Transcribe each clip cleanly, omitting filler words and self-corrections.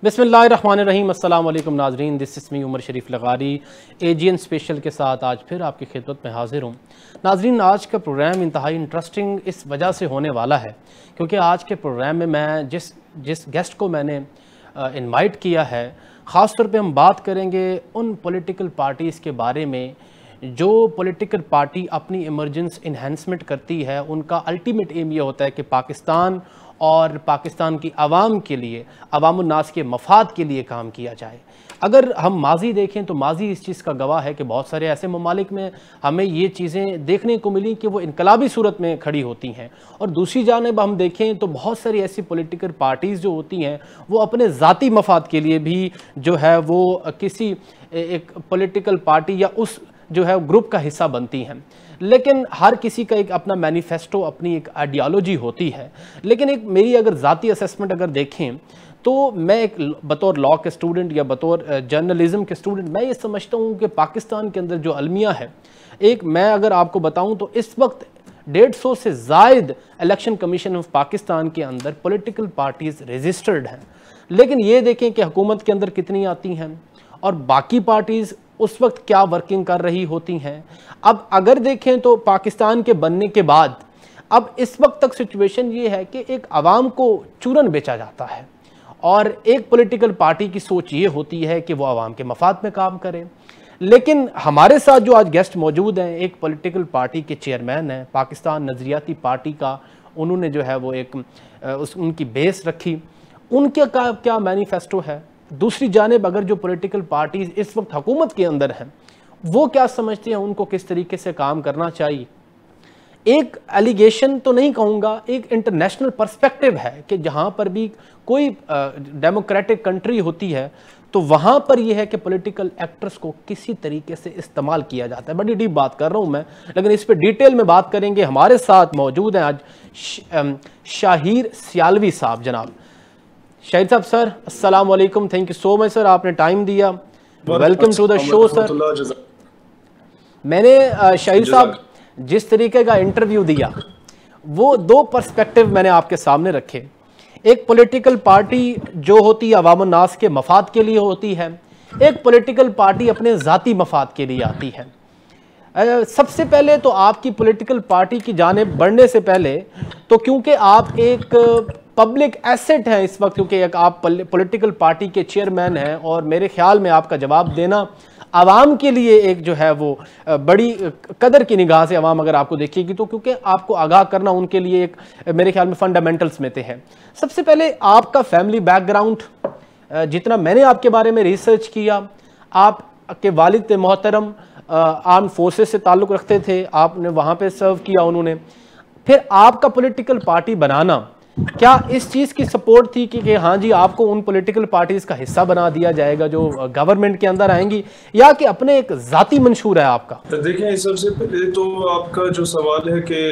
बिस्मिल्लाहिर्रहमानिर्रहीम, अस्सलाम वालेकुम नाज़रीन। This is me Umar Sharif Lagari AGN special के साथ आज फिर आपकी खिदमत में हाजिर हूँ। नाज़रीन, आज का प्रोग्राम इंतहाई इंटरेस्टिंग इस वजह से होने वाला है क्योंकि आज के प्रोग्राम में मैं जिस गेस्ट को मैंने इनवाइट किया है, ख़ास तौर पे हम बात करेंगे उन पॉलिटिकल पार्टीज़ के बारे में जो पॉलिटिकल पार्टी अपनी इमरजेंस इन्हेंसमेंट करती है। उनका अल्टीमेट एम ये होता है कि पाकिस्तान और पाकिस्तान की आवाम के लिए, अवामुन्नास के मफाद के लिए काम किया जाए। अगर हम माजी देखें तो माजी इस चीज़ का गवाह है कि बहुत सारे ऐसे ममालिक में हमें ये चीज़ें देखने को मिली कि वो इनकलाबी सूरत में खड़ी होती हैं, और दूसरी जानिब हम देखें तो बहुत सारी ऐसी पॉलिटिकल पार्टीज़ जो होती हैं वो अपने ज़ाती मफाद के लिए भी जो है वो किसी एक पॉलिटिकल पार्टी या उस जो है ग्रुप का हिस्सा बनती हैं। लेकिन हर किसी का एक अपना मैनिफेस्टो, अपनी एक आइडियोलॉजी होती है। लेकिन एक मेरी अगर ज़ाती असेसमेंट अगर देखें तो मैं एक बतौर लॉ के स्टूडेंट या बतौर जर्नलिज़म के स्टूडेंट मैं ये समझता हूँ कि पाकिस्तान के अंदर जो अलमिया है, एक मैं अगर आपको बताऊँ तो इस वक्त 150 से ज़ायद इलेक्शन कमीशन ऑफ पाकिस्तान के अंदर पॉलिटिकल पार्टीज़ रजिस्टर्ड हैं। लेकिन ये देखें कि हुकूमत के अंदर कितनी आती हैं और बाकी पार्टीज़ उस वक्त क्या वर्किंग कर रही होती हैं। अब अगर देखें तो पाकिस्तान के बनने के बाद अब इस वक्त तक सिचुएशन ये है कि एक आवाम को चूरन बेचा जाता है और एक पॉलिटिकल पार्टी की सोच ये होती है कि वो आवाम के मफाद में काम करे। लेकिन हमारे साथ जो आज गेस्ट मौजूद हैं, एक पॉलिटिकल पार्टी के चेयरमैन हैं, पाकिस्तान नज़रियाती पार्टी का उन्होंने जो है वो एक उनकी बेस रखी, उनके का क्या मैनिफेस्टो है। दूसरी जानिब अगर जो पॉलिटिकल पार्टीज इस वक्त हुकूमत के अंदर हैं वो क्या समझते हैं, उनको किस तरीके से काम करना चाहिए। एक एलिगेशन तो नहीं कहूँगा, एक इंटरनेशनल पर्सपेक्टिव है कि जहाँ पर भी कोई डेमोक्रेटिक कंट्री होती है तो वहाँ पर यह है कि पॉलिटिकल एक्टर्स को किसी तरीके से इस्तेमाल किया जाता है। बड़ी डीप बात कर रहा हूँ मैं, लेकिन इस पर डिटेल में बात करेंगे। हमारे साथ मौजूद हैं आज शाहिर सियालवी साहब। जनाब शाहिर साहब, सर अस्सलाम वालेकुम, thank you so much sir, आपने टाइम दिया। Welcome to the show sir. मैंने शाहिर साहब जिस तरीके का इंटरव्यू दिया वो दो पर्सपेक्टिव मैंने आपके सामने रखे। एक पॉलिटिकल पार्टी जो होती है अवामुन्नास के मफाद के लिए होती है, एक पॉलिटिकल पार्टी अपने ज़ाती मफाद के लिए आती है। सबसे पहले तो आपकी पॉलिटिकल पार्टी की जानिब बढ़ने से पहले तो क्योंकि आप एक पब्लिक एसेट हैं इस वक्त, क्योंकि एक आप पॉलिटिकल पार्टी के चेयरमैन हैं और मेरे ख्याल में आपका जवाब देना आवाम के लिए एक जो है वो बड़ी कदर की निगाह से आवाम अगर आपको देखेगी तो, क्योंकि आपको आगाह करना उनके लिए एक मेरे ख्याल में फंडामेंटल्स में से है। सबसे पहले आपका फैमिली बैकग्राउंड, जितना मैंने आपके बारे में रिसर्च किया, आपके वालिद मोहतरम आर्म फोर्सेस से ताल्लुक़ रखते थे, आपने वहाँ पे सर्व किया उन्होंने। फिर आपका पॉलिटिकल पार्टी बनाना, क्या इस चीज़ की सपोर्ट थी कि हाँ जी आपको उन पॉलिटिकल पार्टीज़ का हिस्सा बना दिया जाएगा जो गवर्नमेंट के अंदर आएंगी, या कि अपने एक ज़ाती मंशूर है आपका? देखिए, सबसे पहले तो आपका जो सवाल है कि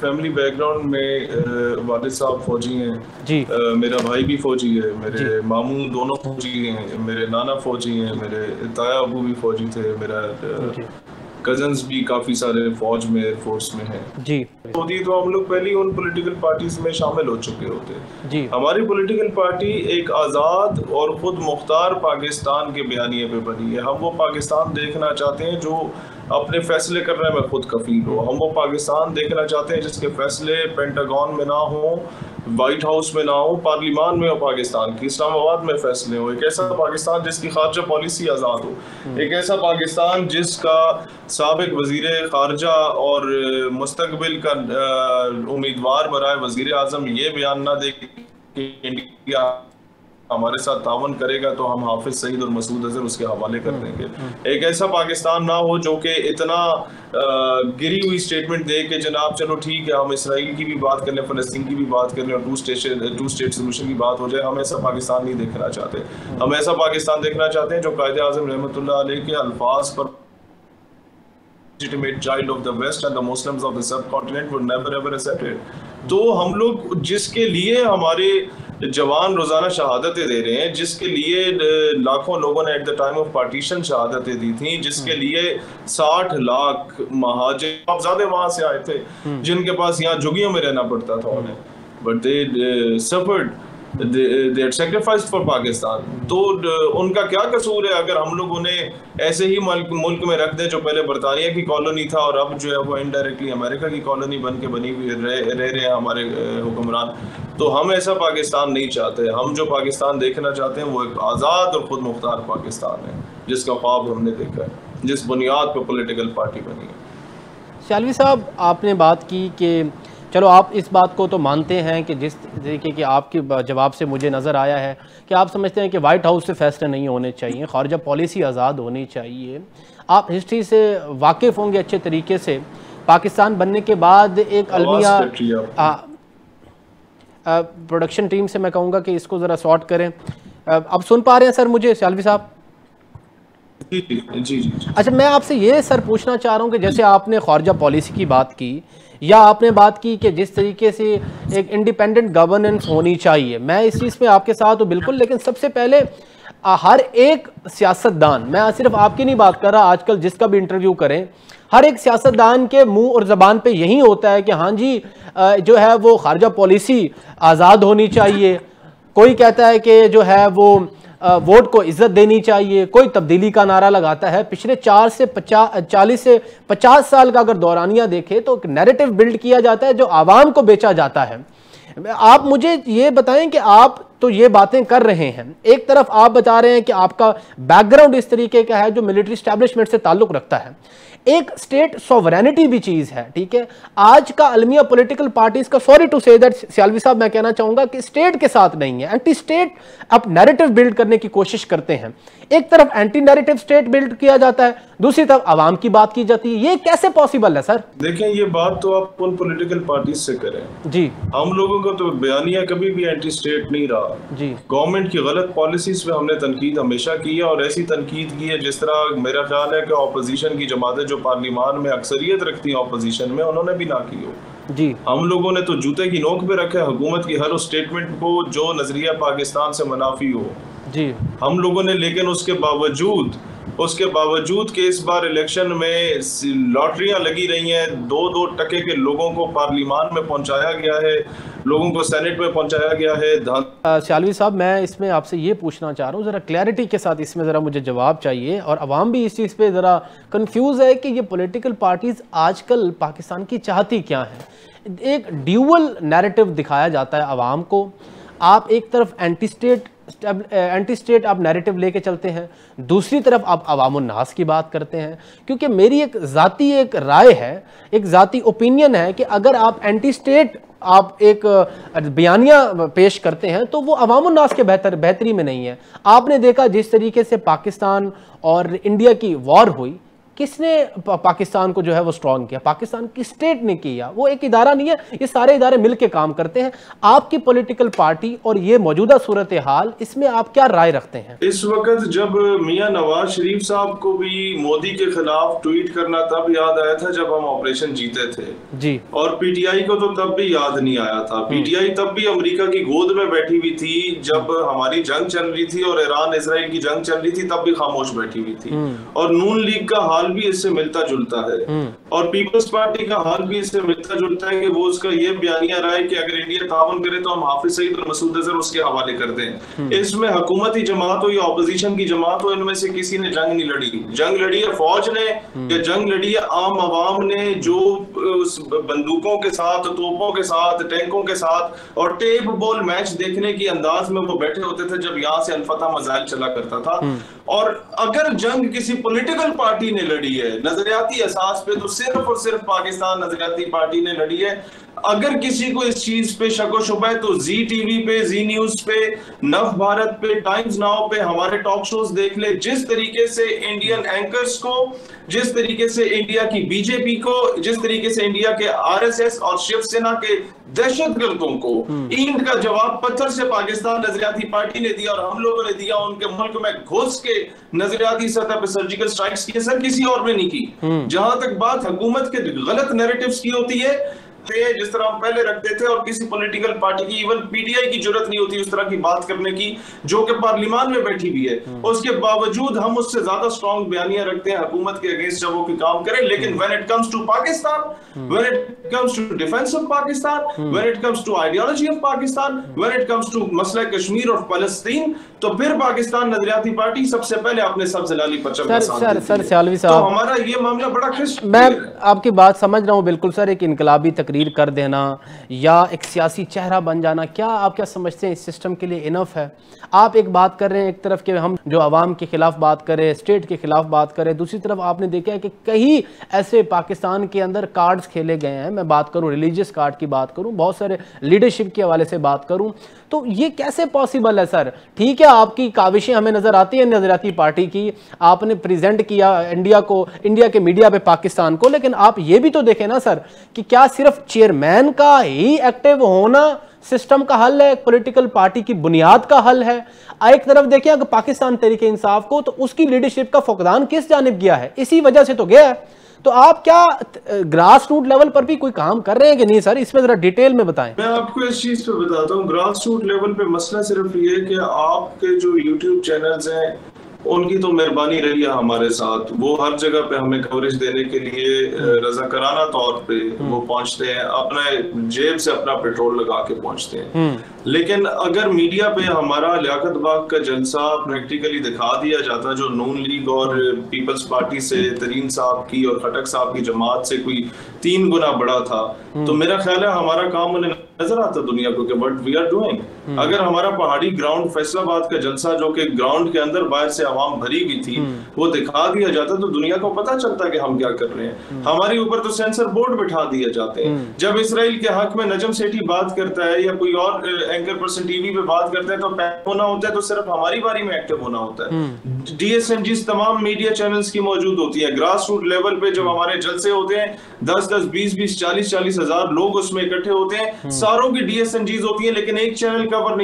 फैमिली बैकग्राउंड में वालिद साहब फौजी हैं जी, मेरा भाई भी फौजी है, मेरे मामू दोनों फौजी हैं, मेरे नाना फौजी हैं, मेरे ताया अबू भी फौजी थे, मेरा कजन्स भी काफ़ी सारे फौज में, एयरफोर्स में हैं जी। तो हम लोग पहले उन पॉलिटिकल पार्टीज में शामिल हो चुके होते जी। हमारी पॉलिटिकल पार्टी एक आज़ाद और खुद मुख्तार पाकिस्तान के बयानिए पे बनी है। हम वो पाकिस्तान देखना चाहते हैं जो अपने फैसले करने में खुद कफील हो। हम वो पाकिस्तान देखना चाहते हैं जिसके फैसले पेंटागन में ना हो, वाइट हाउस में ना हो, पार्लियामान में हो पाकिस्तान की, इस्लामाबाद में फैसले हो। एक ऐसा पाकिस्तान जिसकी खारजा पॉलिसी आज़ाद हो, एक ऐसा पाकिस्तान जिसका साबिक वज़ीर ख़ारजा और मुस्तक़बिल का उम्मीदवार बराए वज़ीर आज़म ये बयान ना दे कि इंडिया हमारे साथ तावन करेगा तो हम हाफिज सईद और मसूद अजहर उसके हवाले कर देंगे। एक ऐसा पाकिस्तान ना हो जो कि इतना गिरी हुई स्टेटमेंट दे के जनाब चलो ठीक है हम इसराइल की भी बात कर लें, फ़लस्तीन की भी बात कर लें और टू स्टेट सोल्यूशन की बात हो जाए। हम ऐसा पाकिस्तान नहीं देखना चाहते। हम ऐसा पाकिस्तान देखना चाहते हैं जो कायदे आज़म रहमतुल्लाह अलैह के अल्फाज पर legitimate child of the West and the Muslims of the subcontinent would never ever accept it। तो हम लोग जिसके लिए हमारे जवान रोजाना शहादतें दे रहे हैं, जिसके लिए लाखों लोगों ने at the time of partition शहादतें दी थी, जिसके लिए 60 लाख महाजिर अफजादे वहां से आए थे जिनके पास यहाँ झुग्गियों में रहना पड़ता था उन्हें, but they suffered they had sacrificed for Pakistan. तो उनका क्या कसूर है अगर हम लोग उन्हें ऐसे ही मुल्क में रख दें जो पहले बरतानिया की कॉलोनी था और अब जो है वो इनडायरेक्टली अमेरिका की कॉलोनी बन के बनी हुई रह रहे हैं हमारे हुक्मरान। तो हम ऐसा पाकिस्तान नहीं चाहते। हम जो पाकिस्तान देखना चाहते हैं वो एक आज़ाद और खुद मुख्तार पाकिस्तान है, जिसका ख्वाब हमने देखा है, जिस बुनियाद पर पॉलिटिकल पार्टी बनी है। शालवी साहब, आपने बात की कि चलो आप इस बात को तो मानते हैं कि जिस तरीके की आपके जवाब से मुझे नज़र आया है कि आप समझते हैं कि वाइट हाउस से फैसले नहीं होने चाहिए, खारजा पॉलिसी आज़ाद होनी चाहिए। आप हिस्ट्री से वाकिफ़ होंगे अच्छे तरीके से। पाकिस्तान बनने के बाद एक अलमिया प्रोडक्शन टीम से मैं कहूँगा कि इसको ज़रा सॉर्ट करें। अब सुन पा रहे हैं सर मुझे, शालवी साहब? जी। अच्छा, मैं आपसे ये सर पूछना चाह रहा हूँ कि जैसे आपने खारजा पॉलिसी की बात की या आपने बात की कि जिस तरीके से एक इंडिपेंडेंट गवर्नेंस होनी चाहिए, मैं इस चीज़ पे आपके साथ हूँ बिल्कुल। लेकिन सबसे पहले हर एक सियासतदान, मैं सिर्फ आपकी नहीं बात कर रहा, आजकल जिसका भी इंटरव्यू करें हर एक सियासतदान के मुंह और ज़बान पे यही होता है कि हाँ जी जो है वो खारजा पॉलिसी आज़ाद होनी चाहिए। कोई कहता है कि जो है वो वोट को इज्जत देनी चाहिए, कोई तब्दीली का नारा लगाता है। पिछले 40 से 50 साल का अगर दौरानिया देखें तो एक नैरेटिव बिल्ड किया जाता है जो आवाम को बेचा जाता है। आप मुझे ये बताएं कि आप तो ये बातें कर रहे हैं, एक तरफ आप बता रहे हैं कि आपका बैकग्राउंड इस तरीके का है जो मिलिट्री एस्टैब्लिशमेंट से ताल्लुक रखता है, एक स्टेट सॉवरेनिटी भी चीज है, ठीक है। आज का अलमिया पॉलिटिकल पार्टीज का, sorry to say that Sialvi साहब, मैं कहना चाहूंगा कि स्टेट के साथ नहीं है, एंटी स्टेट अब नैरेटिव बिल्ड करने की कोशिश करते हैं। एक तरफ एंटी नैरेटिव स्टेट बिल्ड किया जाता है, दूसरी तरफ आवाम की बात की जाती है। ये कैसे पॉसिबल है सर? देखें, ये बात तो आप उन पॉलिटिकल पार्टीज से करें जी। हम लोगों का तो बयानिया कभी भी एंटी स्टेट नहीं रहा जी। गवर्नमेंट की गलत पॉलिसीज पे हमने तनकीद हमेशा की है, और ऐसी तनकीद की है जिस तरह मेरा ख्याल है कि ऑपोजिशन की जमातें जो पार्लियामान में अक्सरियत रखती हैं ऑपोजिशन में, उन्होंने भी ना की हो जी। हम लोगों ने तो जूते की नोक पे रखा है हुकूमत की हर उस स्टेटमेंट को जो नजरिया पाकिस्तान से मुनाफी हो जी। हम लोगों ने, लेकिन उसके बावजूद कि इस बार इलेक्शन में लॉटरियां लगी रही हैं, 2-2 टके के लोगों को पार्लियामान में पहुंचाया गया है, लोगों को सेनेट में पहुंचाया गया है। शालवी साहब, मैं इसमें आपसे ये पूछना चाह रहा हूँ, ज़रा क्लैरिटी के साथ इसमें ज़रा मुझे जवाब चाहिए, और अवाम भी इस चीज़ पे ज़रा कंफ्यूज है कि ये पॉलिटिकल पार्टीज़ आजकल पाकिस्तान की चाहती क्या है। एक ड्यूअल नैरेटिव दिखाया जाता है अवाम को। आप एक तरफ एंटी स्टेट आप नैरेटिव लेके चलते हैं, दूसरी तरफ आप अवामुन नास की बात करते हैं। क्योंकि मेरी एक ज़ाती एक राय है, एक ज़ाती ओपिनियन है कि अगर आप एंटी स्टेट आप एक बयानिया पेश करते हैं तो वो अवामुन नास के बेहतरी में नहीं है। आपने देखा जिस तरीके से पाकिस्तान और इंडिया की वॉर हुई, किसने पाकिस्तान को जो है वो स्ट्रॉन्ग किया? पाकिस्तान की स्टेट ने किया। वो एक इदारा नहीं है, ये सारे इदारे मिलकर काम करते हैं। आपकी पॉलिटिकल पार्टी और ये मौजूदा सूरत हाल, इसमें आप क्या राय रखते हैं? इस वक्त जब मियां नवाज शरीफ साहब को भी मोदी के खिलाफ ट्वीट करना तब याद आया था जब हम ऑपरेशन जीते थे जी, और पीटीआई को तो तब भी याद नहीं आया था। पीटीआई तब भी अमेरिका की गोद में बैठी हुई थी जब हमारी जंग चल रही थी और ईरान इजराइल की जंग चल रही थी, तब भी खामोश बैठी हुई थी। और नून लीग का हाल भी इससे मिलता जुलता है, और पीपल्स पार्टी का हाल भी इससे मिलता जुलता है कि वो उसका ये बयानिया रहा है कि अगर इंडिया तावन करे तो हम हाफिज सईद और मसूद अजहर उसके हवाले कर दें। इसमें हुकूमती जमात हो या ऑपोजिशन की जमात हो, इनमें से किसी ने जंग नहीं लड़ी। जंग लड़ी है फौज ने या जंग लड़ी है आम आवाम ने, जो उस बंदूकों के साथ, तोपों के साथ, टैंकों के साथ और टेप बॉल मैच देखने की अंदाज में वो बैठे होते थे जब यहाँ से अनफता मजाइल चला करता था। और अगर जंग किसी पॉलिटिकल पार्टी ने लड़ी है नजरियाती असास पे, तो सिर्फ और सिर्फ पाकिस्तान नजरियाती पार्टी ने लड़ी है। अगर किसी को इस चीज पे शक शुबा है तो जी टीवी पे, जी न्यूज पे, नव भारत पे, टाइम्स नाउ पे हमारे टॉक शोज देख ले। जिस तरीके से इंडियन एंकर्स को, जिस तरीके से इंडिया की बीजेपी को, जिस तरीके से इंडिया के आरएसएस और शिवसेना के दहशतगर्दों को ईंट का जवाब पत्थर से पाकिस्तान नजरियाती पार्टी ने दिया और हम लोगों ने दिया, उनके मुल्क में घुस के नजरियाती सतह पर सर्जिकल स्ट्राइक्स किए, सर किसी और ने नहीं की। जहां तक बात हुकूमत के गलत नैरेटिव्स की होती है, जिस तरह हम पहले रखते थे, और किसी पॉलिटिकल पार्टी की, इवन पीटीआई की जरूरत नहीं होती उस तरह की बात करने की, जो कि पार्लियामान में बैठी भी है। उसके बावजूद हम उससे ज्यादा स्ट्रॉन्ग बयानियां रखते हैं हुकूमत के अगेंस्ट जब वो कोई काम करें। लेकिन when it comes to Pakistan, when it comes to defence of Pakistan, when it comes to ideology of Pakistan, when it comes to मसला कश्मीर और फलस्तीन, तो फिर पाकिस्तान नजरियाती पार्टी सबसे पहले अपने सब जलाली परचम का साथ देती है। सर सियालवी साहब, तो हमारा ये मामला बड़ा क्रिस्टल मैं आपकी बात समझ रहा हूँ बिल्कुल सर। एक इनकलाबी तकरीर कर देना या एक सियासी चेहरा बन जाना, क्या आप क्या समझते हैं इस सिस्टम के लिए इनफ है? आप एक बात कर रहे हैं, एक तरफ के हम जो अवाम के खिलाफ बात करें, स्टेट के खिलाफ बात करें, दूसरी तरफ आपने देखा है कि कई ऐसे पाकिस्तान के अंदर कार्ड्स खेले गए हैं। मैं बात करूं रिलीजियस कार्ड की बात करूं, बहुत सारे लीडरशिप के हवाले से बात करूं, तो ये कैसे पॉसिबल है सर? ठीक है, आपकी काविशें हमें नजर आती है नजरियाती पार्टी की, आपने प्रेजेंट किया इंडिया को, इंडिया के मीडिया पे पाकिस्तान को, लेकिन आप ये भी तो देखें ना सर कि क्या सिर्फ चेयरमैन का ही एक्टिव होना सिस्टम का हल है, पॉलिटिकल पार्टी की बुनियाद का हल है? एक तरफ देखें अगर पाकिस्तान तहरीक इंसाफ को, तो उसकी लीडरशिप का फुकदान किस जानिब गया है? इसी वजह से तो गया है। तो आप क्या ग्रास रूट लेवल पर भी कोई काम कर रहे हैं कि नहीं सर? इसमें जरा डिटेल में बताएं। मैं आपको इस चीज पे बताता हूँ। ग्रास रूट लेवल पे मसला सिर्फ ये है कि आपके जो यूट्यूब चैनल्स हैं उनकी तो मेहरबानी रही है हमारे साथ, वो हर जगह पे हमें कवरेज देने के लिए रजाकाराना तौर पे वो पहुंचते हैं, अपने जेब से अपना पेट्रोल लगा के पहुंचते हैं। लेकिन अगर मीडिया पे हमारा लियाकत बाग का जलसा प्रैक्टिकली दिखा दिया जाता, जो नून लीग और पीपल्स पार्टी से तरीन साहब की और खटक साहब की जमात से कोई 3 गुना बड़ा था, तो मेरा ख्याल है हमारा काम उन्हें नजर आता दुनिया को कि व्हाट वी आर डूइंग। अगर हमारा पहाड़ी ग्राउंड फैसलाबाद का जलसा, जो कि ग्राउंड के अंदर बाहर से आवाम भरी हुई थी, वो दिखा दिया जाता, तो दुनिया को पता चलता कि हम क्या कर रहे हैं। हमारे ऊपर तो सेंसर बोर्ड बिठा दिए जाते हैं। जब इसराइल के हक में नजम सेठी बात करता है या कोई और एंकर पर्सन टीवी पे बात करता है, तो होना होता है तो सिर्फ हमारी बारी में एक्टिव होना होता है। डीएसएनजीस तमाम मीडिया चैनल्स की मौजूद होती है। ग्रास रूट लेवल पे जब हमारे जलसे होते हैं, 10-10, 20-20, 40-40 हजार लोग उसमें इकट्ठे होते हैं, सारों की डीएसएनजीस होती है, लेकिन एक चैनल कवर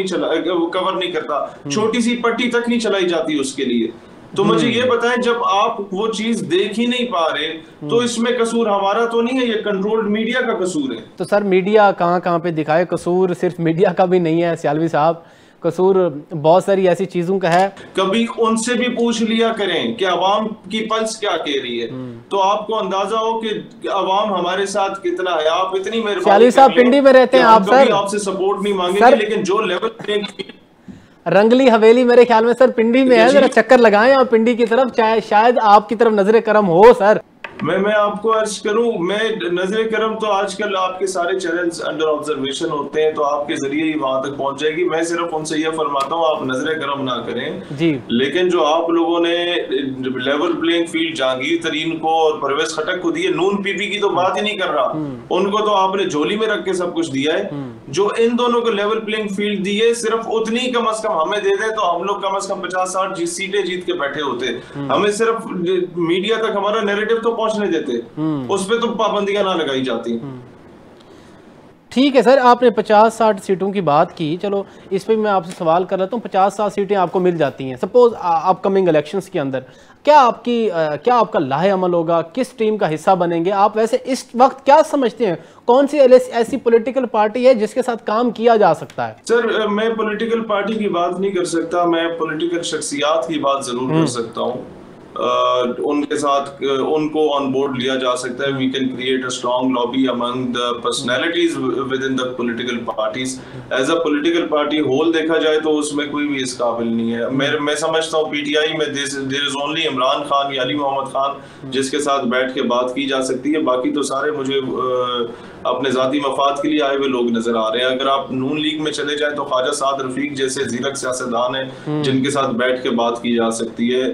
नहीं करता, छोटी सी पट्टी तक नहीं चलाई जाती उसके लिए। तो मुझे ये बताएं, जब आप वो चीज देख ही नहीं पा रहे, तो इसमें कसूर हमारा तो नहीं है, ये कंट्रोल्ड मीडिया का कसूर है। तो सर मीडिया कहां पे दिखाए कसूर? सिर्फ मीडिया का भी नहीं है सियालवी साहब, कसूर बहुत सारी ऐसी चीजों का है। कभी उनसे भी पूछ लिया करें कि अवाम की पल्स क्या कह रही है, तो आपको अंदाजा हो कि अवाम हमारे साथ कितना है। आप इतनी मेहरबानी साहब पिंडी में रहते हैं आप सर, आपसे सपोर्ट नहीं मांगेंगे, लेकिन जो लेवल रंगली हवेली मेरे ख्याल में सर पिंडी में है, जरा चक्कर लगाएं आप पिंडी की तरफ, चाहे शायद आपकी तरफ नजरे करम हो सर। मैं आपको अर्ज करूं, मैं नजर करम तो आजकल आपके सारे चैनल्स अंडर ऑब्जर्वेशन होते हैं, तो आपके जरिए ही वहां तक पहुंच जाएगी। मैं सिर्फ उनसे ये फरमाता हूं, आप नजर करम ना करें जी। लेकिन जो आप लोगों ने लेवल प्लेइंग फील्ड जहांगीर तरीन को और परवेज खटक को दिए, नून पीपी की तो बात ही नहीं कर रहा, उनको तो आपने झोली में रख के सब कुछ दिया है। जो इन दोनों को लेवल प्लेइंग फील्ड दिए, सिर्फ उतनी कम अज कम हमें दे दे, तो हम लोग कम अज कम 50-60 सीटें जीत के बैठे होते। हमें सिर्फ मीडिया तक हमारा नैरेटिव तो पहुंचने देते, उस पे तो पाबंदियां ना लगाई जाती। ठीक है सर, आपने 50-60 सीटों की बात की, चलो इस पे मैं आपसे सवाल कर लेता हूँ। 50-60 सीटें आपको मिल जाती हैं सपोज अपकमिंग इलेक्शंस के अंदर, क्या आपका लाहे अमल होगा? किस टीम का हिस्सा बनेंगे आप? वैसे इस वक्त क्या समझते हैं, कौन सी ऐसी पॉलिटिकल पार्टी है जिसके साथ काम किया जा सकता है? सर मैं पॉलिटिकल पार्टी की बात नहीं कर सकता, मैं पॉलिटिकल शख्सियात की बात जरूर कर सकता हूँ। उनके साथ उनको ऑन बोर्ड लिया जा सकता है। We can create a strong lobby among the personalities within the political parties. As a political party whole देखा जाए तो उसमें कोई भी इस काबिल नहीं है। मैं समझता हूँ पीटीआई में there is only Imran Khan या अली मोहम्मद खान जिसके साथ बैठ के बात की जा सकती है, बाकी तो सारे मुझे अपने जाती मफाद के लिए आए हुए लोग नजर आ रहे हैं। अगर आप नून लीग में चले जाएं तो ख्वाजा साद रफीक जैसे ज़ीरक सियासतदान हैं जिनके साथ बैठ के बात की जा सकती है।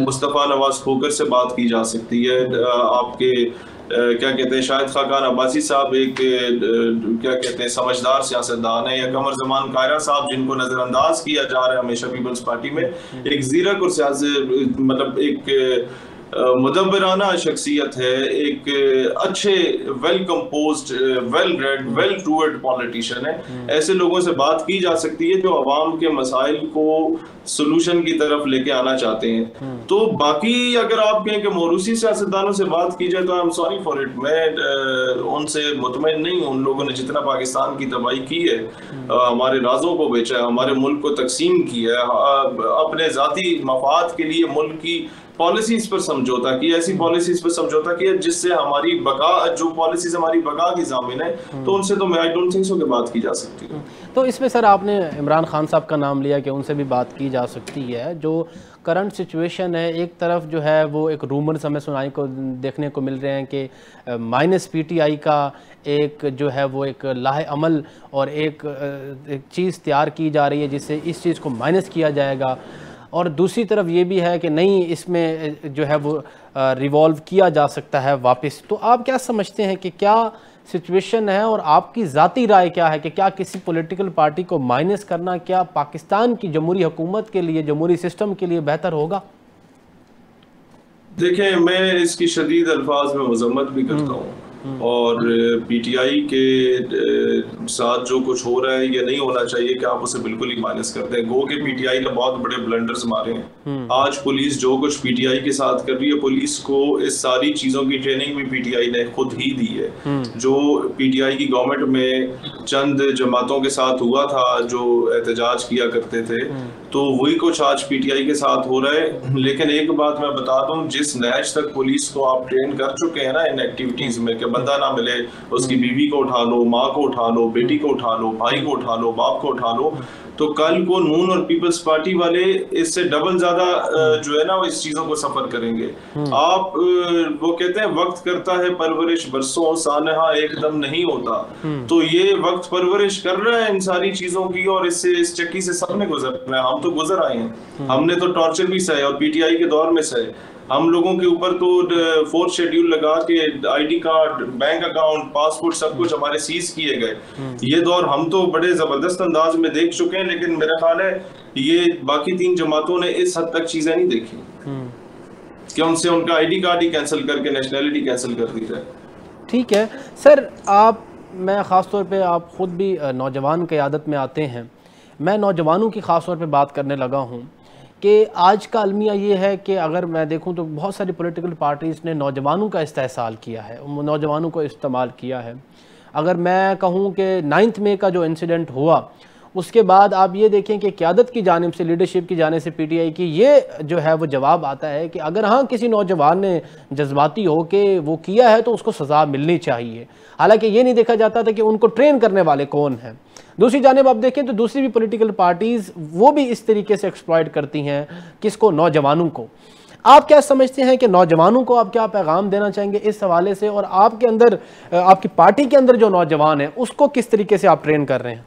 मुस्तफ़ा नवाज खोकर से बात की जा सकती है। आपके क्या कहते हैं शाहिद खाकान अब्बासी साहब एक क्या कहते हैं समझदार सियासतदान है, या कमर जमान कायरा साहब जिनको नजरअंदाज किया जा रहा है हमेशा पीपल्स पार्टी में। एक ज़ीरक और मतलब एक मुदब्बिराना शख्सियत है, एक अच्छे well composed, well read, well toward politician है। ऐसे लोगों से बात की जा सकती है जो अवाम के मसाइल को सोल्यूशन की तरफ लेके आना चाहते हैं। तो बाकी अगर आप कहें कि मोरूसी सियासतदानों से बात की जाए तो I am sorry for it, मैं उनसे मुतमईन नहीं हूँ। उन लोगों ने जितना पाकिस्तान की तबाही की है, हमारे राजों को बेचा है, हमारे मुल्क को तकसीम किया है, अपने जाती मफाद के लिए मुल्क की पॉलिसीज पर समझौता किया, ऐसी पॉलिसीज पर समझौता किया जिससे हमारी बका, जो पॉलिसीज हमारी बका की जामिन है, तो उनसे तो मैं आई डोंट थिंक सो कि बात की जा सकती है। तो इसमें सर आपने इमरान खान साहब का नाम लिया कि उनसे भी बात की जा सकती है। जो करंट सिचुएशन है, एक तरफ जो है वो एक रूमर्स हमें सुनाई को देखने को मिल रहे हैं कि माइनस PTI का एक जो है वो एक लाहे अमल और एक चीज़ तैयार की जा रही है जिससे इस चीज़ को माइनस किया जाएगा, और दूसरी तरफ ये भी है कि नहीं, इसमें जो है वो रिवॉल्व किया जा सकता है वापस। तो आप क्या समझते हैं कि क्या सिचुएशन है और आपकी ज़ाती राय क्या है कि क्या किसी पॉलिटिकल पार्टी को माइनस करना क्या पाकिस्तान की जमहूरी हुकूमत के लिए, जमहूरी सिस्टम के लिए बेहतर होगा? देखें, मैं इसकी शदीद अल्फाज में मजम्मत भी करता हूँ, और PTI के साथ जो कुछ हो रहा है ये नहीं होना चाहिए कि आप उसे बिल्कुल ही माइनस करते हैं। गो के PTI ने बहुत बड़े ब्लंडर्स मारे हैं। आज पुलिस जो कुछ PTI के साथ कर रही है, पुलिस को इस सारी चीज़ों की ट्रेनिंग भी PTI ने खुद ही दी है। जो PTI की गवर्नमेंट में चंद जमातों के साथ हुआ था जो एहतजाज किया करते थे, तो वही कुछ आज PTI के साथ हो रहा है। लेकिन एक बात मैं बता दूं, जिस नहज तक पुलिस को आप ट्रेन कर चुके हैं ना इन एक्टिविटीज में, कि बंदा ना मिले उसकी बीवी को उठा लो, माँ को उठा लो, बेटी को उठा लो, भाई को उठा लो, बाप को उठा लो, तो कल को नून और पीपल्स पार्टी वाले इससे डबल ज्यादा जो है ना वो इस चीजों को सफर करेंगे। आप वो कहते हैं वक्त करता है परवरिश बरसों सानहा एकदम नहीं होता, तो ये वक्त परवरिश कर रहा है इन सारी चीजों की, और इससे इस चक्की से सबने गुजरना है। हम तो गुजर आए हैं, हमने तो टॉर्चर भी सहे और PTI के दौर में सहे। हम लोगों के ऊपर तो 4th शेड्यूल लगा के ID card, bank account, passport सब कुछ हमारे सीज किए गए। ये दौर हम तो बड़े जबरदस्त अंदाज में देख चुके हैं, लेकिन मेरा ख्याल है ये बाकी 3 जमातों ने इस हद तक चीजें नहीं देखी कि उनसे उनका ID कार्ड ही कैंसिल करके नेशनैलिटी कैंसिल कर दी जाए। ठीक है सर, मैं ख़ास तौर पे, आप ख़ुद भी नौजवान क़यादत में आते हैं, मैं नौजवानों की ख़ास तौर पे बात करने लगा हूँ कि आज का अलमिया ये है कि अगर मैं देखूं तो बहुत सारी पॉलिटिकल पार्टीज़ ने नौजवानों का इस्तेसाल किया है, नौजवानों को इस्तेमाल किया है। अगर मैं कहूं कि 9 मई का जो इंसिडेंट हुआ, उसके बाद आप ये देखें कि क़यादत की जानिब से, लीडरशिप की जानिब से PTI की ये जो है वो जवाब आता है कि अगर हाँ किसी नौजवान ने जज्बाती हो के वो किया है तो उसको सज़ा मिलनी चाहिए। हालांकि ये नहीं देखा जाता था कि उनको ट्रेन करने वाले कौन हैं। दूसरी जानिब आप देखें तो दूसरी भी पॉलिटिकल पार्टीज़ वो भी इस तरीके से एक्सप्लॉइट करती हैं किसको, नौजवानों को। आप क्या समझते हैं कि नौजवानों को आप क्या पैगाम देना चाहेंगे इस हवाले से, और आपके अंदर, आपकी पार्टी के अंदर जो नौजवान है उसको किस तरीके से आप ट्रेन कर रहे हैं?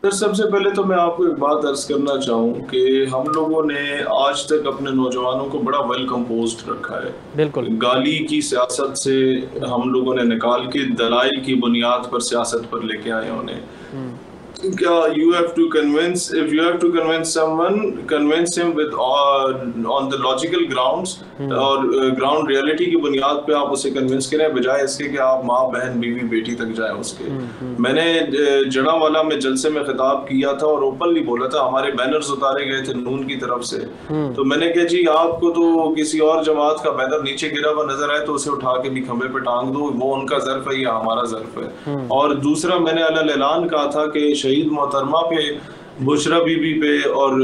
सर, सबसे पहले तो मैं आपको एक बात अर्ज करना चाहूँ कि हम लोगों ने आज तक अपने नौजवानों को बड़ा वेल कंपोज्ड रखा है। बिल्कुल, गाली की सियासत से हम लोगों ने निकाल के दलाइल की बुनियाद पर सियासत पर लेके आए उन्हें। क्या you have to convince, if you have to convince someone, convince him with on the logical grounds और ground reality की बुनियाद पे आप उसे convince करें, बजाय इसके कि आप माँ, बहन, बीवी, बेटी तक जाए उसके। मैंने जड़ावाला में जलसे में खिताब किया था और ओपनली बोला था, हमारे बैनर्स उतारे गए थे नून की तरफ से, तो मैंने कहा जी आपको तो किसी और जमात का बैनर नीचे गिरा हुआ नजर आए तो उसे उठा के भी खंबे पे टांग दो, वो उनका ज़र्फ है या हमारा ज़र्फ है। और दूसरा, मैंने अलल ऐलान कहा था कि शहीद मोहतरमा पे, बुशरा बीबी पे और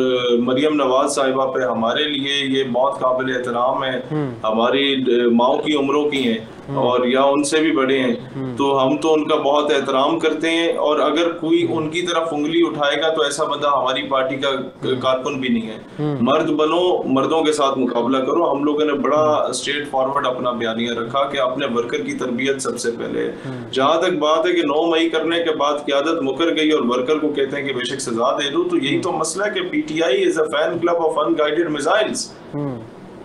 मरियम नवाज साहिबा पे हमारे लिए ये बहुत काबिल एहतराम है, हमारी माओ की उम्रों की हैं और या उनसे भी बड़े हैं, तो हम तो उनका बहुत एहतराम करते हैं। और अगर कोई उनकी तरफ उंगली उठाएगा तो ऐसा बंदा हमारी पार्टी का कारकुन भी नहीं है। मर्द बनो, मर्दों के साथ मुकाबला करो। हम लोगों ने बड़ा स्ट्रेट फॉरवर्ड अपना बयानिया रखा कि अपने वर्कर की तरबियत सबसे पहले। जहां तक बात है कि 9 मई करने के बाद क़यादत मुकर गई और वर्कर को कहते हैं कि बेशक सजा दे दो, तो यही तो मसला है कि PTI is a fan club of unguided missiles.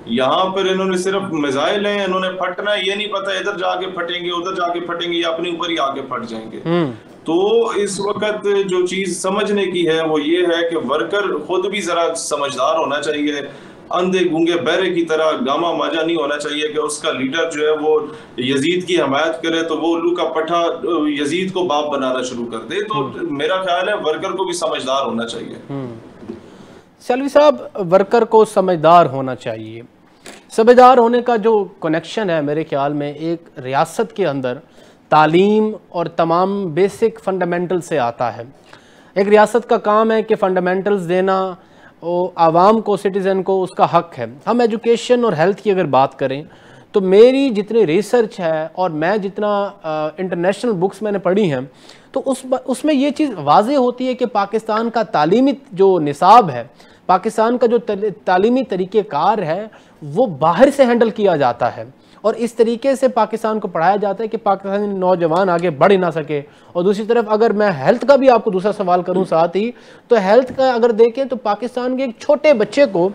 यहाँ पर इन्होंने सिर्फ मिसाइल हैं, इन्होंने फटना है, ये नहीं पता इधर जाके फटेंगे उधर जाके फटेंगे या अपने ऊपर ही आके फट जाएंगे। तो इस वक्त जो चीज समझने की है वो ये है कि वर्कर खुद भी जरा समझदार होना चाहिए। अंधे गूंगे बहरे की तरह गामा माजा नहीं होना चाहिए कि उसका लीडर जो है वो यजीद की हमायत करे तो वो उल्लू का पट्टा यजीद को बाप बनाना शुरू कर दे। तो मेरा ख्याल है वर्कर को भी समझदार होना चाहिए। सैलवी साहब, वर्कर को समझदार होना चाहिए। समझदार होने का जो कनेक्शन है मेरे ख्याल में एक रियासत के अंदर तालीम और तमाम बेसिक फंडामेंटल से आता है। एक रियासत का काम है कि फंडामेंटल्स देना आवाम को, सिटीज़न को उसका हक है। हम एजुकेशन और हेल्थ की अगर बात करें तो मेरी जितनी रिसर्च है और मैं जितना इंटरनेशनल बुक्स मैंने पढ़ी हैं तो उसमें ये चीज़ वाज़ेह होती है कि पाकिस्तान का तालीमी जो निसाब है, पाकिस्तान का जो तालीमी तरीक़ेकार है वो बाहर से हैंडल किया जाता है और इस तरीके से पाकिस्तान को पढ़ाया जाता है कि पाकिस्तानी नौजवान आगे बढ़ ही ना सके। और दूसरी तरफ अगर मैं हेल्थ का भी आपको दूसरा सवाल करूं साथ ही, तो हेल्थ का अगर देखें तो पाकिस्तान के एक छोटे बच्चे को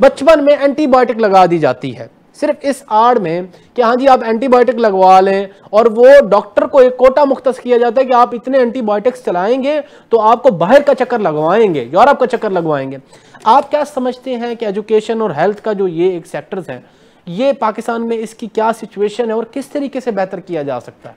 बचपन में एंटीबायोटिक लगा दी जाती है, सिर्फ इस आड़ में कि हाँ जी आप एंटीबायोटिक लगवा लें, और वो डॉक्टर को एक कोटा मुख्तस किया जाता है कि आप इतने एंटीबायोटिक्स चलाएंगे तो आपको बाहर का चक्कर लगवाएंगे, यूरोप का चक्कर लगवाएंगे। आप क्या समझते हैं कि एजुकेशन और हेल्थ का जो ये एक सेक्टर्स हैं, ये पाकिस्तान में इसकी क्या सिचुएशन है और किस तरीके से बेहतर किया जा सकता है?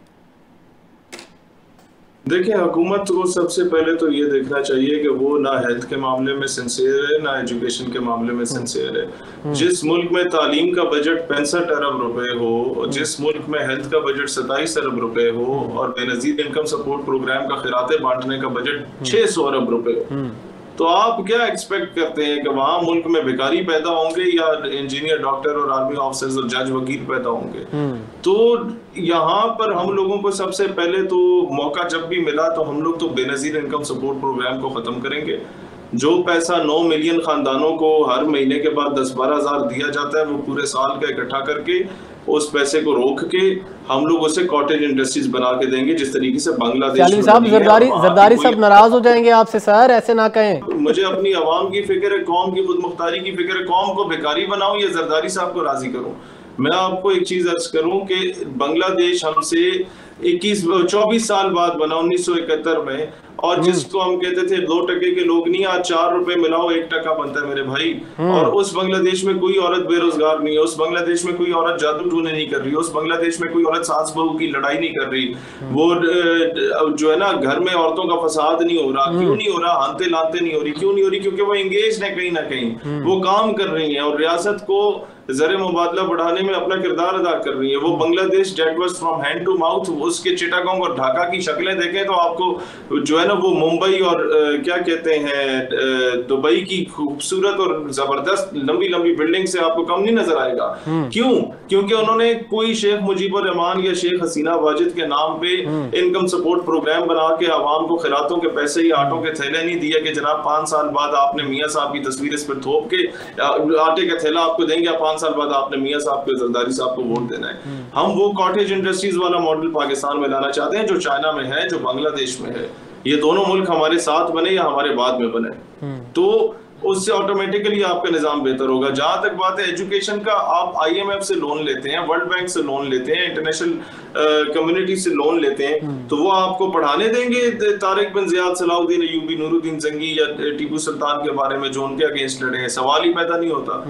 देखिए, हुकूमत को सबसे पहले तो ये देखना चाहिए कि वो ना हेल्थ के मामले में सिंसियर है ना एजुकेशन के मामले में सिंसियर है। जिस मुल्क में तालीम का बजट 65 अरब रुपए हो, जिस मुल्क में हेल्थ का बजट 27 अरब रुपए हो और बेनजीर इनकम सपोर्ट प्रोग्राम का खिराते बांटने का बजट 600 अरब रुपए हो, तो आप क्या एक्सपेक्ट करते हैं कि वहां मुल्क में भिखारी पैदा होंगे या इंजीनियर, डॉक्टर और आर्मी ऑफिसर्स और जज वकील पैदा होंगे? तो यहाँ पर हम लोगों को सबसे पहले तो मौका जब भी मिला तो हम लोग तो बेनजीर इनकम सपोर्ट प्रोग्राम को खत्म करेंगे। जो पैसा 9 मिलियन खानदानों को हर महीने के बाद 10-12 हज़ार दिया जाता है, वो पूरे साल का इकट्ठा करके उस पैसे को रोक के हम लोग उसे कॉटेज इंडस्ट्रीज बना के देंगे, जिस तरीके से बांग्लादेश में साहब जरदारी सब नाराज हो जाएंगे आपसे सर, ऐसे ना कहें। मुझे अपनी आवाम की फिक्र है, कौम की खुद मुख्तारी की फिक्र है। कौम को भिखारी बनाऊं या जरदारी साहब को राजी करूं? मैं आपको एक चीज अर्ज करूं कि बांग्लादेश हमसे 24 साल बाद बना 1971 में, और जिसको हम कहते थे 2 टके के लोग नहीं, आज 4 रुपए मिलाओ 1 टका बनता है मेरे भाई। और उस बांग्लादेश में कोई औरत बेरोजगार नहीं है, उस बांग्लादेश में कोई औरत जादू टूने नहीं कर रही, उस बांग्लादेश में कोई औरत सास बहू की लड़ाई नहीं कर रही, वो जो है ना घर में औरतों का फसाद नहीं हो रहा। क्यों नहीं हो रहा? हानते लानते नहीं हो रही। क्यों नहीं हो रही? क्योंकि वो एंगेज है कहीं ना कहीं, वो काम कर रही है और रियासत को ज़र मुबादला बढ़ाने में अपना किरदार अदा कर रही है। वो Bangladesh that was from hand to mouth, उसके चिटागोंग और ढाका की शक्लें देखें तो आपको जो है ना वो मुंबई और क्या कहते हैं दुबई की खूबसूरत और जबरदस्त लंबी लंबी बिल्डिंग से आपको कम नहीं नजर आएगा। क्यों? क्योंकि उन्होंने कोई शेख मुजीबुर रहमान या शेख हसीना वाजिद के नाम पे इनकम सपोर्ट प्रोग्राम बना के आवाम को खिरातों के पैसे या आटों के थैले नहीं दिया कि जनाब 5 साल बाद आपने मियाँ साहब की तस्वीर इस पर थोप के आटे का थैला आपको देंगे, 5 साल बाद आपने मियाँ साहब को, जरदारी साहब को वोट देना है। हम वो कॉटेज इंडस्ट्रीज वाला मॉडल पाकिस्तान में लाना चाहते हैं जो चाइना में है, जो बांग्लादेश में है। ये दोनों मुल्क हमारे साथ बने या हमारे बाद में बने, तो उससे ऑटोमेटिकली आपका निजाम बेहतर होगा। जहां तक बात है एजुकेशन का, आप IMF से लोन लेते हैं, वर्ल्ड बैंक से लोन लेते हैं, इंटरनेशनल कम्युनिटी से लोन लेते हैं, तो वो आपको पढ़ाने देंगे Tariq bin Ziyad, Salahuddin Ayyubi, Nuruddin Zangi या टीपू सुल्तान के बारे में जो उनके अगेंस्ट लड़े हैं? सवाल ही पैदा नहीं होता।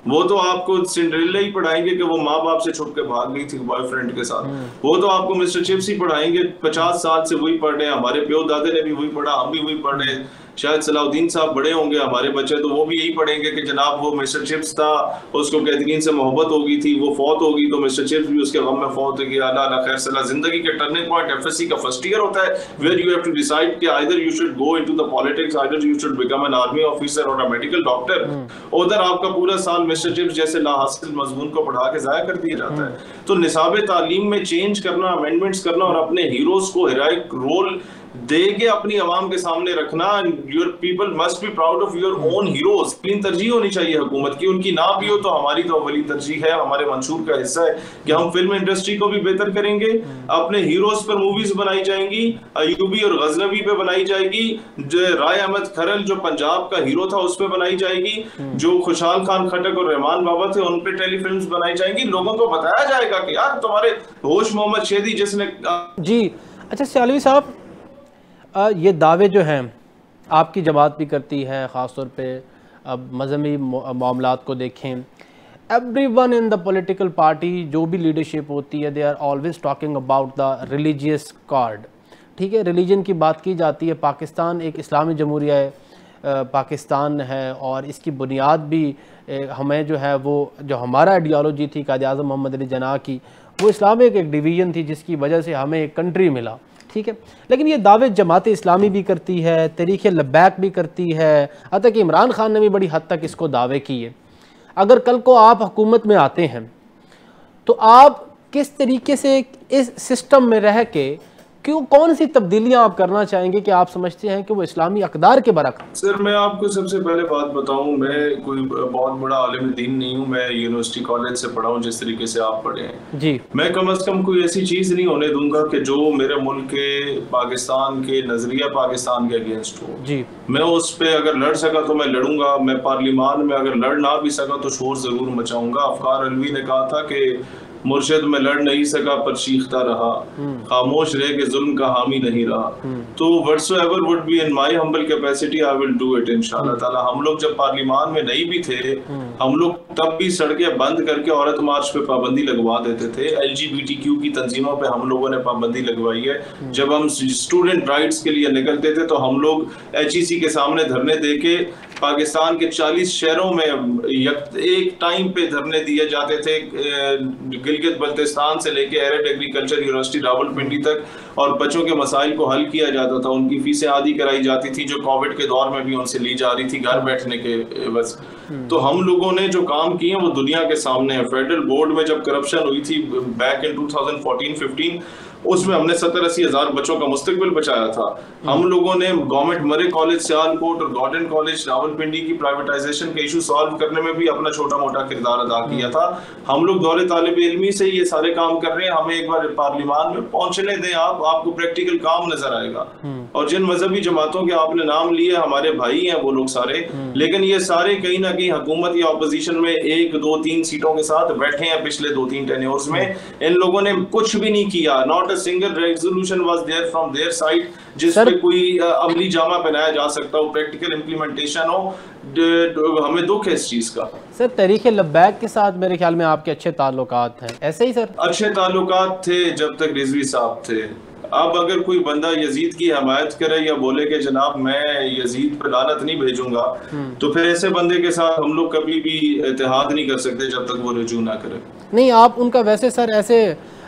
वो तो आपको सिंड्रेला ही पढ़ाएंगे कि वो माँ बाप से छुप के भाग गई थी बॉयफ्रेंड के साथ। वो तो आपको मिस्टर चिप्स ही पढ़ाएंगे, 50 साल से वही पढ़ रहे हैं, हमारे प्यो दादे ने भी वही पढ़ा, हम भी वही पढ़ रहे हैं। शायद सलाउद्दीन साहब बड़े होंगे, हमारे बच्चे तो वो भी यही पढ़ेंगे कि जनाब वो मिस्टर चिप्स था, उसको कैथरीन से मोहब्बत हो गई थी, वो फौत हो गई तो मिस्टर चिप्स भी उसके गम में फौत हो गया। अल्लाह खैर सला। जिंदगी के टर्निंग पॉइंट FSC का फर्स्ट ईयर होता है, where you have to decide कि either you should go into the politics, either you should become an army officer और अ मेडिकल डॉक्टर। उधर आपका पूरा साल मिस्टर चिप्स जैसे लाहासिल मजमून को पढ़ा के जाया कर दिया जाता है। तो निसाब तालीम में चेंज करना, अमेंडमेंट्स करना और अपने हीरोज को हेरोइक रोल देके अपनी आवाम के सामने रखना। Your people must be proud of your own heroes. तीन तरजीह होनी चाहिए हुकूमत की, उनकी ना भी हो तो हमारी तो अवली तरजीह है, हमारे मंशूर का हिस्सा है कि हम फिल्म इंडस्ट्री को भी बेहतर करेंगे। अपने हीरोज पर मूवीज बनाई जाएंगी, अयूबी और गजनवी पे बनाई जाएगी, राय अहमद खरल जो पंजाब का हीरो था उस पर बनाई जाएगी, जो खुशहाल खान खटक और रहमान बाबा थे उन पे टेलीफिल्म्स बनाई जाएंगी। लोगों को बताया जाएगा कि यार तुम्हारे होश मोहम्मद शेदी जिसने जी। अच्छा सयालवी साहब, ये दावे जो हैं आपकी जमात भी करती है, ख़ास तौर पे अब मजहबी मामलात को देखें, everyone in the political party, जो भी लीडरशिप होती है, they are always talking about the religious card. ठीक है, रिलीजन की बात की जाती है। पाकिस्तान एक इस्लामी जमहूरिया है, पाकिस्तान है, और इसकी बुनियाद भी हमें जो है वो जो हमारा आइडियालॉजी थी कायद आज़म मोहम्मद अली जिन्नाह की, वो इस्लामिक एक डिवीज़न थी जिसकी वजह से हमें एक कंट्री मिला। ठीक है, लेकिन ये दावे जमात इस्लामी भी करती है, तहरीक लब्बैक भी करती है, हत्ता कि इमरान खान ने भी बड़ी हद तक इसको दावे किए। अगर कल को आप हुकूमत में आते हैं तो आप किस तरीके से इस सिस्टम में रह के कौन सी तब्दीलियां आप करना चाहेंगे कि आप समझते हैं कि वो इस्लामी अक़दार के बरक़्स? सर, मैं आपको सबसे पहले बात बताऊं, मैं कोई बहुत बड़ा आलिम दीन नहीं हूं। मैं यूनिवर्सिटी कॉलेज से पढ़ा हूं जिस तरीके से आप पढ़े हैं जी। मैं कम से कम कोई ऐसी चीज़ नहीं होने दूंगा कि जो मेरे मुल्क के, पाकिस्तान के नज़रिया पाकिस्तान के अगेंस्ट हो जी। मैं उस पर अगर लड़ सका तो मैं लड़ूंगा। मैं पार्लियामान में अगर लड़ ना भी सका तो शोर ज़रूर मचाऊंगा। अफकार अलवी ने कहा था कि मुर्शिद में लड़ नहीं सका पर चीखता रहा, खामोश रह के जुल्म का हामी नहीं रहा। तो whatsoever would be in my humble capacity I will do it इंशाल्लाह ताला। हम लोग जब पार्लियामान में नहीं भी थे, हम लोग तब भी सड़कें बंद करके औरत मार्च पे पाबंदी लगवा देते थे। LGBTQ की तंजीमों पे हम लोगों ने पाबंदी लगवाई है। जब हम स्टूडेंट राइट्स के लिए निकलते थे तो हम लोग HEC के सामने धरने देके पाकिस्तान के 40 शहरों में एक टाइम पे धरने दिए जाते थे, गिलगित बल्तिस्तान से लेके एरिड एग्रीकल्चर यूनिवर्सिटी रावलपिंडी तक, और बच्चों के मसाइल को हल किया जाता था। उनकी फीसें आधी कराई जाती थी जो कोविड के दौर में भी उनसे ली जा रही थी घर बैठने के बस। तो हम लोगों ने जो काम किए वो दुनिया के सामने है। फेडरल बोर्ड में जब करप्शन हुई थी बैक इन 2014-15, उसमें हमने 70-80 हज़ार बच्चों का मुस्तकबिल बचाया था। हम लोगों ने गवर्नमेंट मरे कॉलेज सियालकोट और गॉर्डन कॉलेज रावलपिंडी की प्राइवेटाइजेशन के इशू सॉल्व करने में भी अपना छोटा मोटा किरदार अदा किया था। हम लोग दौरे तालिब इल्मी से ये सारे काम कर रहे हैं। हमें एक बार पार्लियामान में पहुंचने दें, आपको प्रैक्टिकल काम नजर आएगा। और जिन मजहबी जमातों के आपने नाम लिए, हमारे भाई हैं वो लोग सारे, लेकिन ये सारे कहीं ना कहीं हुकूमत या ऑपोजिशन में 1, 2, 3 सीटों के साथ बैठे हैं पिछले 2-3 टेन्योर्स में। इन लोगों ने कुछ भी नहीं किया। Not single resolution was there from their side जिस पे कोई अमली जामा पहनाया जा सकता हो, प्रैक्टिकल इंप्लीमेंटेशन हो। हमें दुख है इस चीज का। सर, तहरीक लब्बैक के साथ मेरे ख्याल में आपके अच्छे ताल्लुकात हैं, ऐसे ही सर? अच्छे ताल्लुकात थे जब तक रिजवी साहब थे। अब अगर कोई बंदा यजीद की हमायत करे या बोले कि जनाब मैं यजीद पर लानत नहीं भेजूंगा, तो फिर ऐसे बंदे के साथ हम लोग कभी भी इत्तेहाद नहीं कर सकते जब तक वो रुजू ना करे। नहीं, आप उनका वैसे सर ऐसे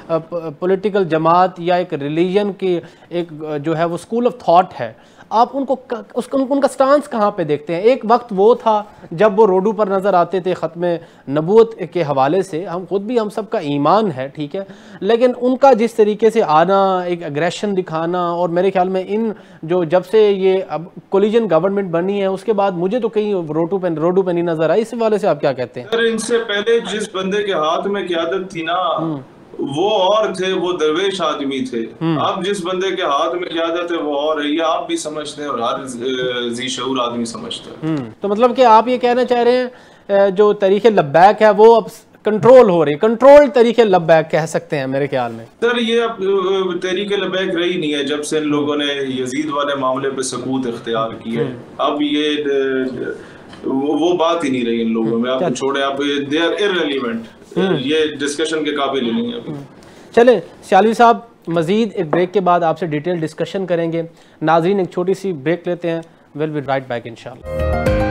पॉलिटिकल जमात या एक रिलीजन की एक जो है वो स्कूल ऑफ थॉट है, आप उनका स्टांस कहाँ पे देखते हैं? एक वक्त वो था जब वो रोडों पर नज़र आते थे ख़त्म नबूवत के हवाले से, हम खुद भी हम सब का ईमान है, ठीक है, लेकिन उनका जिस तरीके से आना, एक एग्रेशन दिखाना, और मेरे ख्याल में इन जो जब से ये अब कोलिजन गवर्नमेंट बनी है उसके बाद मुझे तो कहीं रोडों पे नहीं नज़र आई। इस हवाले से आप क्या कहते हैं? सर, इनसे पहले जिस बंदे के हाथ में क़यादत थी ना, वो और थे, वो दरवेश आदमी थे। अब जिस बंदे के हाथ में क़यादत है वो और है, ये आप भी समझते हैं और हर जी शऊर आदमी समझता है। तो मतलब कि आप ये कहना चाह रहे हैं जो तरीके लब्बैक है वो अब कंट्रोल हो रही, कंट्रोल तरीके लब्बैक कह सकते हैं मेरे ख्याल में। सर, ये अब तरीके लब्बैक रही नहीं है जब से इन लोगों ने यजीद वाले मामले पे सकूत इख्तियार की है। अब ये वो बात ही नहीं रही इन लोगों में। आप छोड़े, आप दे आर इररिलेवेंट, ये डिस्कशन के काबिल ही नहीं है अभी। चलें सियालवी साहब, मजीद एक ब्रेक के बाद आपसे डिटेल डिस्कशन करेंगे। नाजरीन, एक छोटी सी ब्रेक लेते हैं। विल बी राइट बैक इंशाल्लाह।